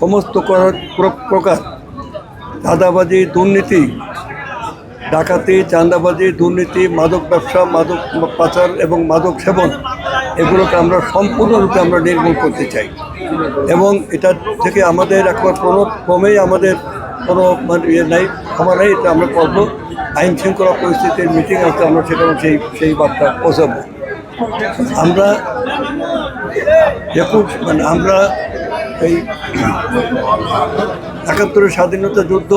সমস্ত প্রকার চাঁদাবাজি, দুর্নীতি, ডাকাতি, চাঁদাবাজি, দুর্নীতি, মাদক ব্যবসা, মাদক পাচার এবং মাদক সেবন, এগুলোকে আমরা সম্পূর্ণরূপে আমরা নির্মূল করতে চাই। এবং এটা থেকে আমাদের এখন কোনো ক্রমেই আমাদের কোনো নাই, ক্ষমা নেই। এটা আমরা করবো। আইন শৃঙ্খলা পরিস্থিতির মিটিং আছে, আমরা সেখানে সেই বার্তা পৌঁছাবো। আমরা আমরা এই ৭১-এর স্বাধীনতা যুদ্ধ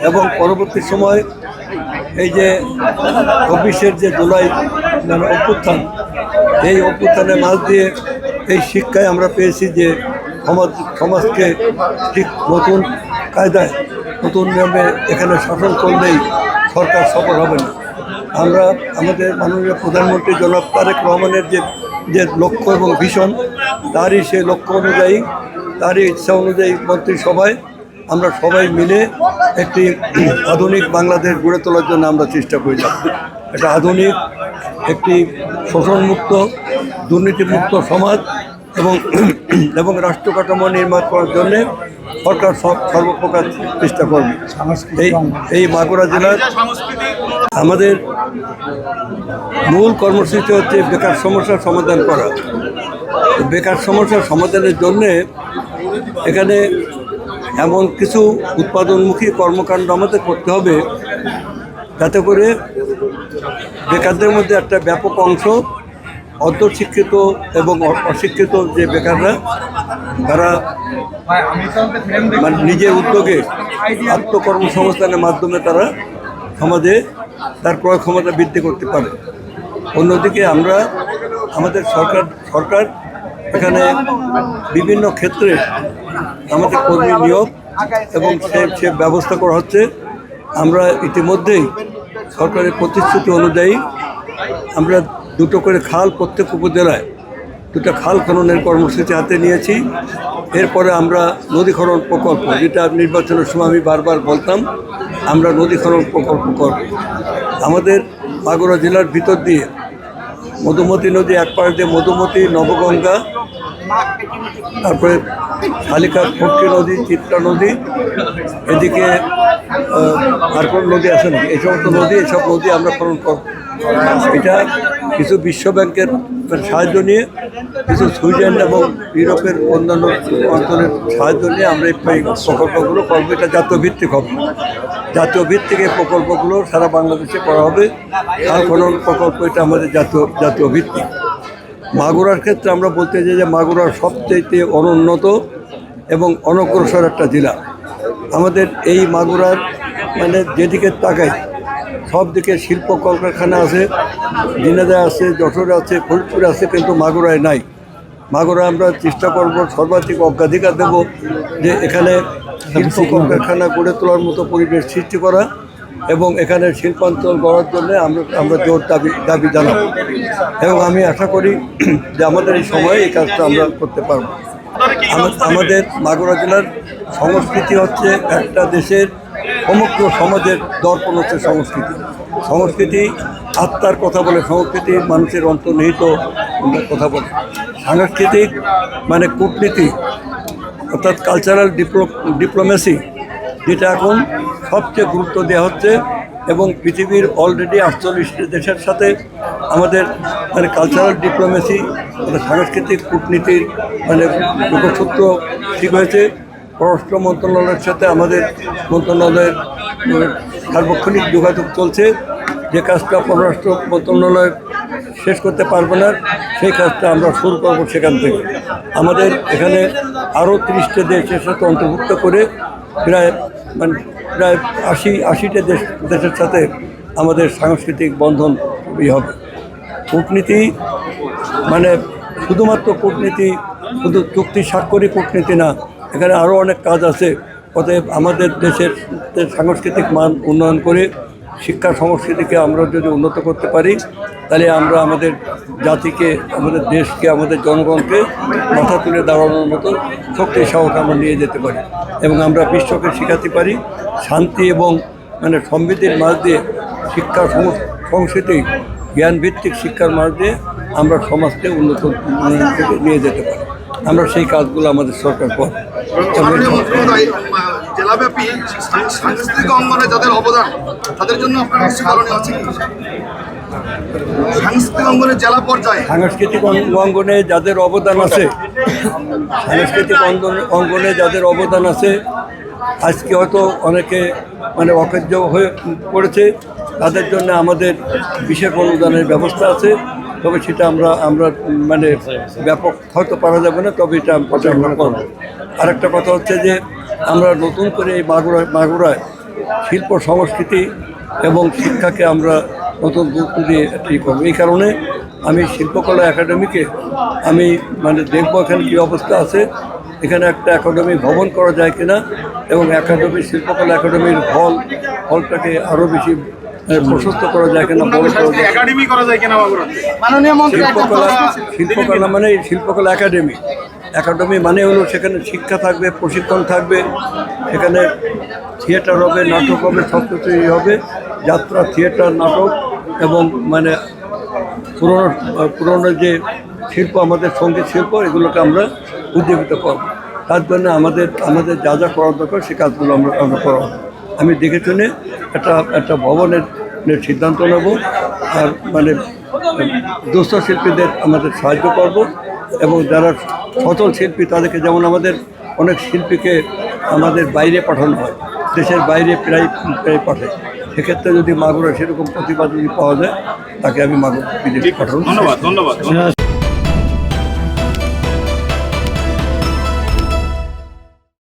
এবং পরবর্তী সময় এই যে ২৪-এর যে জুলাই অভ্যুত্থান, এই অভ্যুত্থানের মাঝ দিয়ে এই শিক্ষায় আমরা পেয়েছি যে সমাজকে ঠিক নতুন কায়দায়, নতুন নিয়মে এখানে শাসন করলেই সরকার সফল হবে না। আমরা আমাদের মাননীয় প্রধানমন্ত্রী জনাব তারেক রহমানের যে লক্ষ্য এবং ভিশন, তারই সেই লক্ষ্য অনুযায়ী, তারই ইচ্ছা অনুযায়ী মন্ত্রিসভায় আমরা সবাই মিলে একটি আধুনিক বাংলাদেশ গড়ে তোলার জন্য আমরা চেষ্টা করিলাম। একটা আধুনিক, একটি শোষণমুক্ত, দুর্নীতিমুক্ত সমাজ এবং রাষ্ট্র কাঠামো নির্মাণ করার জন্যে সরকার সর্বপ্রকার চেষ্টা করবে। এই মাগুরা জেলার আমাদের মূল কর্মসূচি হচ্ছে বেকার সমস্যার সমাধান করা। বেকার সমস্যার সমাধানের জন্যে এখানে এমন কিছু উৎপাদনমুখী কর্মকাণ্ড আমাদের করতে হবে, যাতে করে বেকারদের মধ্যে একটা ব্যাপক অংশ অর্ধশিক্ষিত এবং অশিক্ষিত যে বেকাররা, তারা নিজের উদ্যোগে আত্মকর্মসংস্থানের মাধ্যমে তারা সমাজে তার ক্রয় ক্ষমতা বৃদ্ধি করতে পারে। অন্যদিকে আমাদের সরকার এখানে বিভিন্ন ক্ষেত্রে আমাদের কর্মী নিয়োগ এবং সে ব্যবস্থা করা হচ্ছে। আমরা ইতিমধ্যেই সরকারের প্রতিশ্রুতি অনুযায়ী আমরা 2টো করে খাল, প্রত্যেক উপজেলায় 2টা খাল খননের কর্মসূচি হাতে নিয়েছি। এরপরে আমরা নদী খনন প্রকল্প, যেটা নির্বাচনের সময় আমি বারবার বলতাম, আমরা নদী খনন প্রকল্প করব। আমাদের মাগুরা জেলার ভিতর দিয়ে মধুমতি নদী, এক পাশ দিয়ে মধুমতি, নবগঙ্গা, তারপরে শালিকা, ফটকি নদী, চিত্রা নদী, এদিকে আর কোন নদী আছে না, এই সব নদী আমরা খনন করব। এটা কিছু বিশ্ব ব্যাংকের সাহায্য নিয়ে, কিছু সুইডেন এবং ইউরোপের অন্যান্য অঞ্চলের সাহায্য নিয়ে আমরা এই প্রকল্পগুলো করবো। এটা জাতীয় ভিত্তিক হবে। জাতীয় ভিত্তিক এই প্রকল্পগুলো সারা বাংলাদেশে করা হবে। খাল খনন প্রকল্প এটা আমাদের জাতীয় ভিত্তিক। মাগুরার ক্ষেত্রে আমরা বলতে চাই যে মাগুরার সবচেয়ে অনুন্নত এবং অনগ্রসর একটা জেলা। আমাদের এই মাগুরার যেদিকে তাকাই সব দিকে শিল্প কলকারখানা আছে, ঝিনাইদহে আছে, যশোরে আছে, ফরিদপুরে আছে, কিন্তু মাগুরায় নাই। মাগুরা আমরা চেষ্টা করব, সর্বাধিক অগ্রাধিকার দেব যে এখানে শিল্প কলকারখানা গড়ে তোলার মতো পরিবেশ সৃষ্টি করা এবং এখানে শিল্পাঞ্চল গড়ার জন্য আমরা জোর দাবি জানাব। এবং আমি আশা করি যে আমাদের এই সময়ে এই কাজটা আমরা করতে পারব। আমাদের মাগুরা জেলার সংস্কৃতি হচ্ছে একটা দেশের সমগ্র সমাজের দর্পণ হচ্ছে সংস্কৃতি আত্মার কথা বলে, সংস্কৃতি মানুষের অন্তর্নিহিত কথা বলে। সাংস্কৃতিক কূটনীতি, অর্থাৎ কালচারাল ডিপ্লোমেসি, যেটা এখন সবচেয়ে গুরুত্ব দেওয়া হচ্ছে। এবং পৃথিবীর অলরেডি 48টি দেশের সাথে আমাদের কালচারাল ডিপ্লোমেসি, সাংস্কৃতিক কূটনীতির যোগসূত্র ঠিক হয়েছে। পররাষ্ট্র মন্ত্রণালয়ের সাথে আমাদের মন্ত্রণালয়ের সার্বক্ষণিক যোগাযোগ চলছে। যে কাজটা পররাষ্ট্র মন্ত্রণালয় শেষ করতে পারবে না, সেই কাজটা আমরা শুরু করব সেখান থেকে। আমাদের এখানে আরও 30টা দেশের সাথে অন্তর্ভুক্ত করে প্রায় 80টা দেশের সাথে আমাদের সাংস্কৃতিক বন্ধন হবে। কূটনীতি শুধুমাত্র কূটনীতি, শুধু চুক্তি স্বাক্ষরই কূটনীতি না, এখানে আরও অনেক কাজ আছে। অতএব আমাদের দেশের সাংস্কৃতিক মান উন্নয়ন করে শিক্ষা সংস্কৃতিকে আমরা যদি উন্নত করতে পারি, তাহলে আমরা আমাদের জাতিকে, আমাদের দেশকে, আমাদের জনগণকে মাথা তুলে দাঁড়ানোর মতো শক্তি সাহস আমরা নিয়ে যেতে পারি এবং আমরা বিশ্বকে শেখাতে পারি শান্তি এবং সমৃদ্ধির মাঝ দিয়ে, শিক্ষা সংস্কৃতি, জ্ঞানভিত্তিক শিক্ষার মাঝ দিয়ে আমরা সমাজকে উন্নত নিয়ে যেতে পারি। আমরা সেই কাজগুলো আমাদের সরকার করে। মাননীয় মুখ্যমন্ত্রী জেলাব্যাপী সাংস্কৃতিক অঙ্গনে যাদের অবদান তাদের জন্য আপনার কিছু করণীয় আছে কি? সাংস্কৃতিক অঙ্গনে জেলা পর্যায়ে সাংস্কৃতিক অঙ্গনে যাদের অবদান আছে, সাংস্কৃতিক অঙ্গনে যাদের অবদান আছে, আজকে হয়তো অনেকে মানে অকার্য হয়ে পড়েছে, তাদের জন্য আমাদের বিশেষ অনুদানের ব্যবস্থা আছে। তবে সেটা আমরা মানে ব্যাপক হয়তো পারা যাবে না, তবে এটা আমরা করব। আরেকটা কথা হচ্ছে যে আমরা নতুন করে এই মাগুরায় শিল্প সংস্কৃতি এবং শিক্ষাকে আমরা নতুন গুরুত্ব দিয়ে ঠিক করবো। এই কারণে আমি শিল্পকলা একাডেমিকে আমি মানে দেখবো এখানে কী অবস্থা আছে, এখানে একটা একাডেমি ভবন করা যায় কিনা, এবং একাডেমি শিল্পকলা একাডেমির হলটাকে আরও বেশি প্রশস্ত করা যায় কিনা, বড় করা যায় কিনা। শিল্পকলা মানে শিল্পকলা একাডেমি মানে হলো সেখানে শিক্ষা থাকবে, প্রশিক্ষণ থাকবে, সেখানে থিয়েটার হবে, নাটক হবে, সব কিছুই হবে, যাত্রা, থিয়েটার, নাটক এবং মানে পুরনো যে শিল্প আমাদের সঙ্গীত শিল্প, এগুলোকে আমরা উজ্জীবিত করব। তার জন্য আমাদের যা যা করার দরকার সে কাজগুলো আমরা করব। আমি দেখে শুনে একটা ভবনের সিদ্ধান্ত নেব, আর মানে দুস্থ শিল্পীদের আমাদের সাহায্য করব, এবং যারা সচল শিল্পী তাদেরকে, যেমন আমাদের অনেক শিল্পীকে আমাদের বাইরে পাঠানো হয়, দেশের বাইরে প্রায় পাঠায়, সেক্ষেত্রে যদি মাগুরা সেরকম প্রতিভা যদি পাওয়া যায়, তাকে আমি মাগুরা বিদেশে পাঠাবো। ধন্যবাদ।